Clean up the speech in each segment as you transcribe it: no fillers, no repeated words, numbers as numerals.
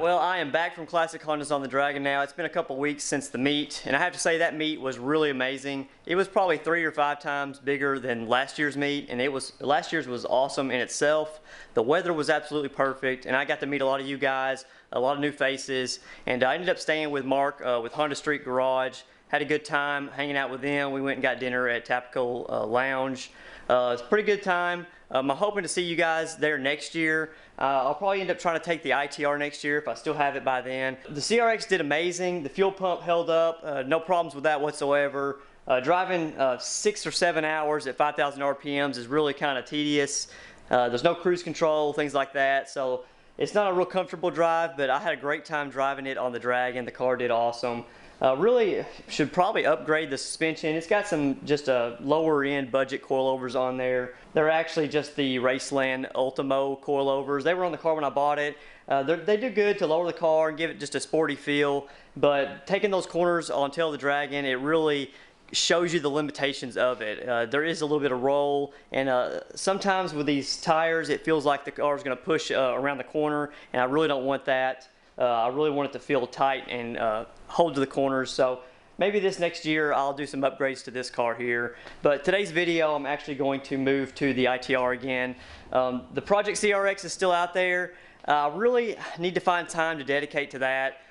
Well, I am back from Classic Hondas on the Dragon now. It's been a couple weeks since the meet, and I have to say that meet was really amazing. It was probably 3 or 5 times bigger than last year's meet, and last year's was awesome in itself. The weather was absolutely perfect, and I got to meet a lot of you guys, a lot of new faces, and I ended up staying with Mark with Honda Street Garage. Had a good time hanging out with them. We went and got dinner at Tapical Lounge. It's a pretty good time. I'm hoping to see you guys there next year. I'll probably end up trying to take the ITR next year if I still have it by then. The CRX did amazing. The fuel pump held up. No problems with that whatsoever. Driving 6 or 7 hours at 5,000 RPMs is really kind of tedious. There's no cruise control, things like that. So it's not a real comfortable drive, but I had a great time driving it on the Dragon. The car did awesome. Really should probably upgrade the suspension. It's got some just lower end budget coilovers on there. They're actually just the Raceland Ultimo coilovers. They were on the car when I bought it. They do good to lower the car and give it just a sporty feel, but taking those corners on tail of the Dragon, it really shows you the limitations of it. There is a little bit of roll, and sometimes with these tires it feels like the car is going to push around the corner, and I really don't want that. I really want it to feel tight and hold to the corners, so maybe this next year I'll do some upgrades to this car here. But today's video I'm actually going to move to the ITR again. The Project CRX is still out there. I really need to find time to dedicate to that.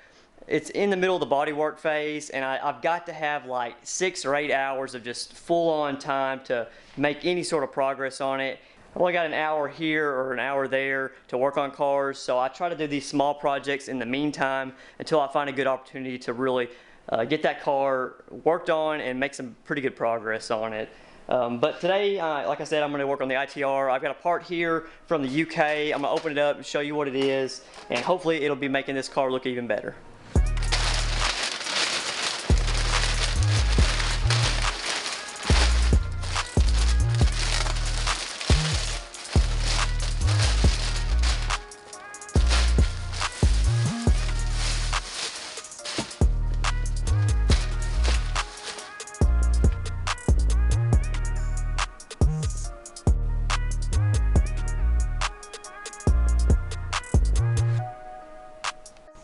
It's in the middle of the bodywork phase, and I've got to have like 6 or 8 hours of just full-on time to make any sort of progress on it. I've only got an hour here or an hour there to work on cars, so I try to do these small projects in the meantime until I find a good opportunity to really get that car worked on and make some pretty good progress on it. But today, like I said, I'm going to work on the ITR. I've got a part here from the UK. I'm going to open it up and show you what it is, and hopefully it'll be making this car look even better.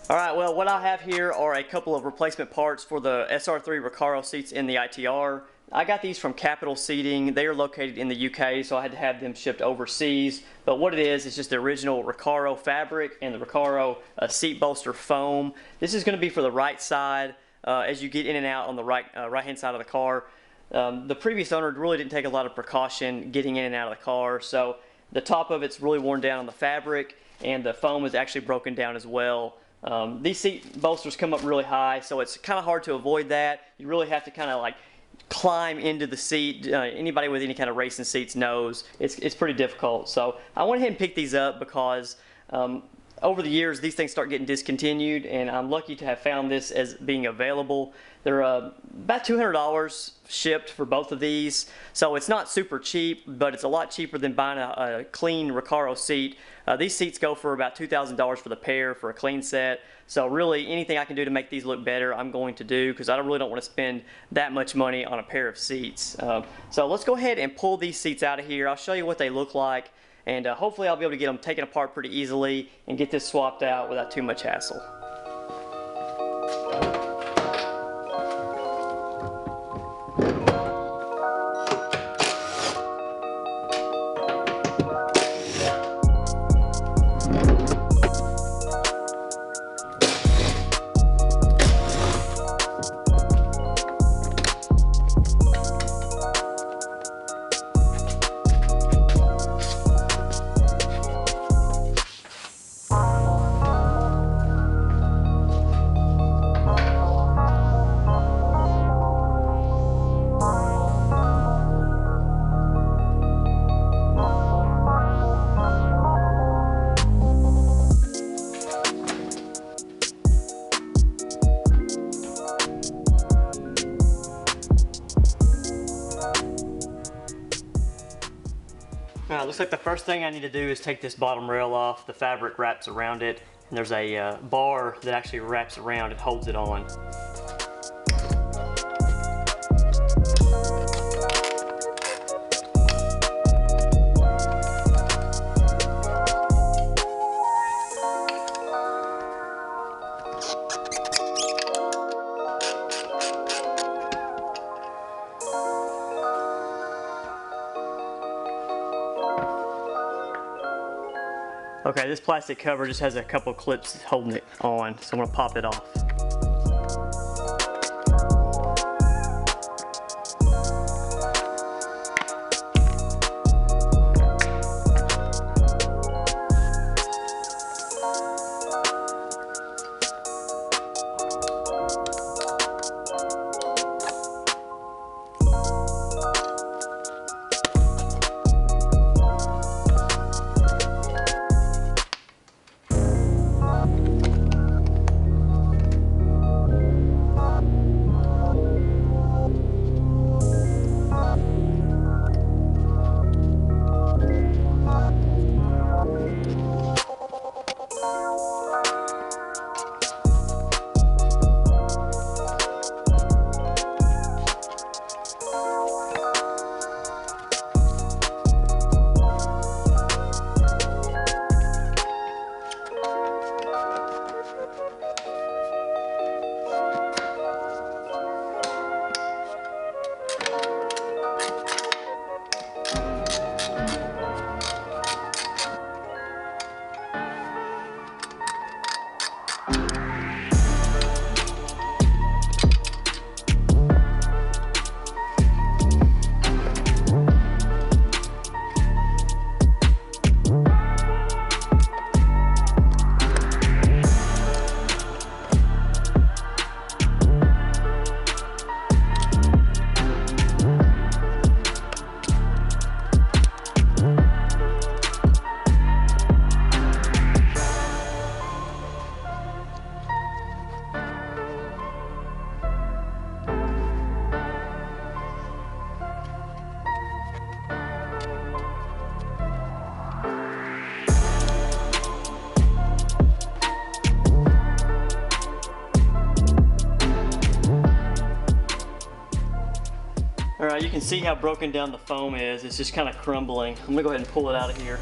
Alright, well, what I have here are a couple of replacement parts for the SR3 Recaro seats in the ITR. I got these from Capital Seating. They are located in the UK, so I had to have them shipped overseas. But what it is just the original Recaro fabric and the Recaro seat bolster foam. This is going to be for the right side as you get in and out on the right-hand side of the car. The previous owner really didn't take a lot of precaution getting in and out of the car, so the top of it's really worn down on the fabric, and the foam is actually broken down as well. These seat bolsters come up really high, so it's kind of hard to avoid that. You really have to kind of like climb into the seat. Anybody with any kind of racing seats knows it's pretty difficult. So I went ahead and picked these up because over the years these things start getting discontinued, and I'm lucky to have found this as being available. They're about $200 shipped for both of these, so it's not super cheap, but it's a lot cheaper than buying a clean Recaro seat. These seats go for about $2,000 for the pair for a clean set, so really anything I can do to make these look better I'm going to do, because I really don't want to spend that much money on a pair of seats. So let's go ahead and pull these seats out of here. I'll show you what they look like, and hopefully I'll be able to get them taken apart pretty easily and get this swapped out without too much hassle. Looks like the first thing I need to do is take this bottom rail off. The fabric wraps around it, and there's a bar that actually wraps around and holds it on. Okay, this plastic cover just has a couple clips holding it on, so I'm gonna pop it off. Alright, you can see how broken down the foam is. It's just kind of crumbling. I'm gonna go ahead and pull it out of here.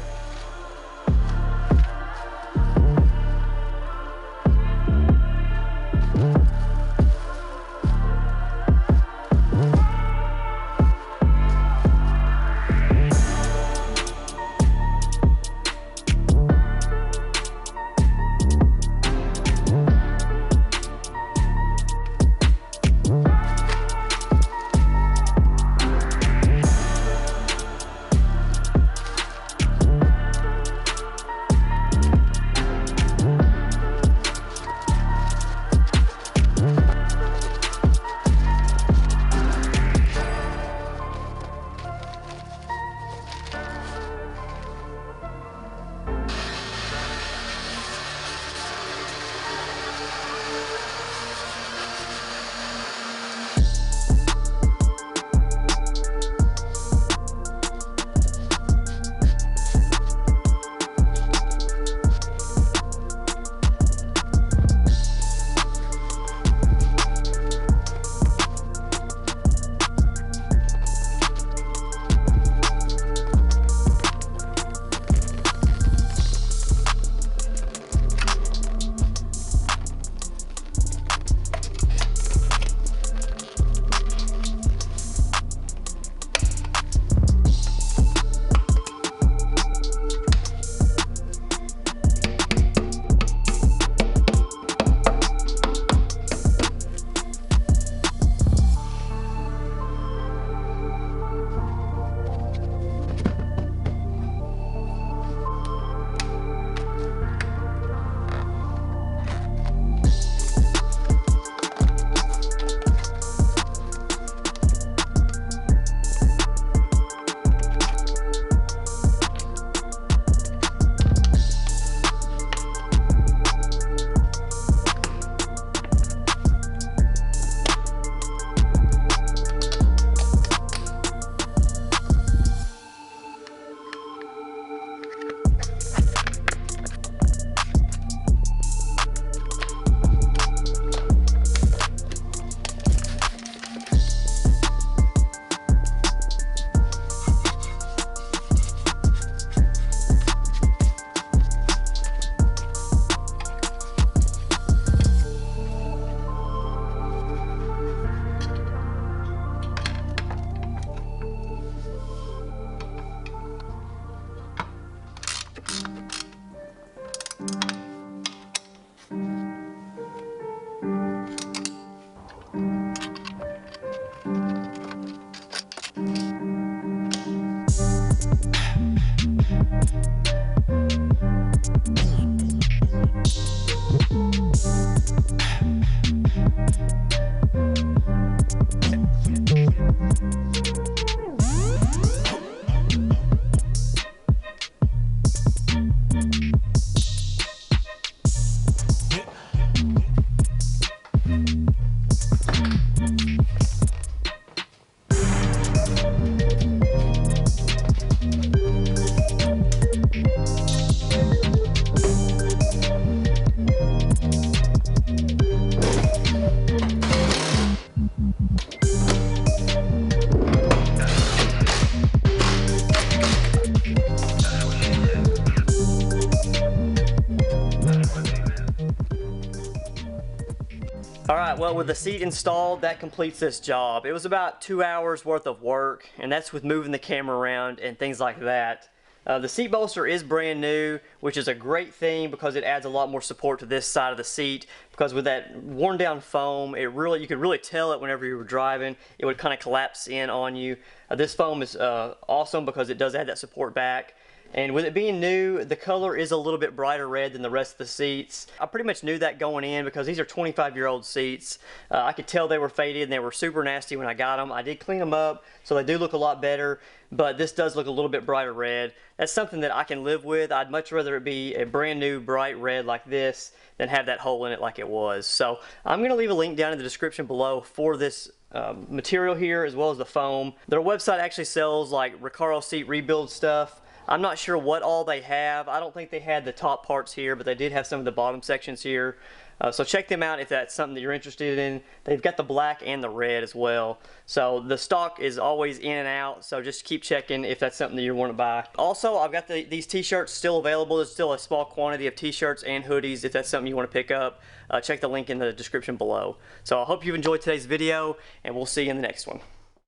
Alright, well, with the seat installed, that completes this job. It was about 2 hours worth of work, and that's with moving the camera around and things like that. The seat bolster is brand new, which is a great thing because it adds a lot more support to this side of the seat, because with that worn down foam, you could really tell it whenever you were driving. It would kind of collapse in on you. This foam is awesome because it does add that support back. And with it being new, the color is a little bit brighter red than the rest of the seats. I pretty much knew that going in because these are 25-year-old seats. I could tell they were faded and they were super nasty when I got them. I did clean them up, so they do look a lot better, but this does look a little bit brighter red. That's something that I can live with. I'd much rather it be a brand new bright red like this than have that hole in it like it was. So I'm going to leave a link down in the description below for this material here, as well as the foam. Their website actually sells like Recaro seat rebuild stuff. I'm not sure what all they have. I don't think they had the top parts here, but they did have some of the bottom sections here. So check them out if that's something that you're interested in. They've got the black and the red as well. So the stock is always in and out, so just keep checking if that's something that you want to buy. Also, I've got these t-shirts still available. There's still a small quantity of t-shirts and hoodies if that's something you want to pick up. Check the link in the description below. So I hope you've enjoyed today's video, and we'll see you in the next one.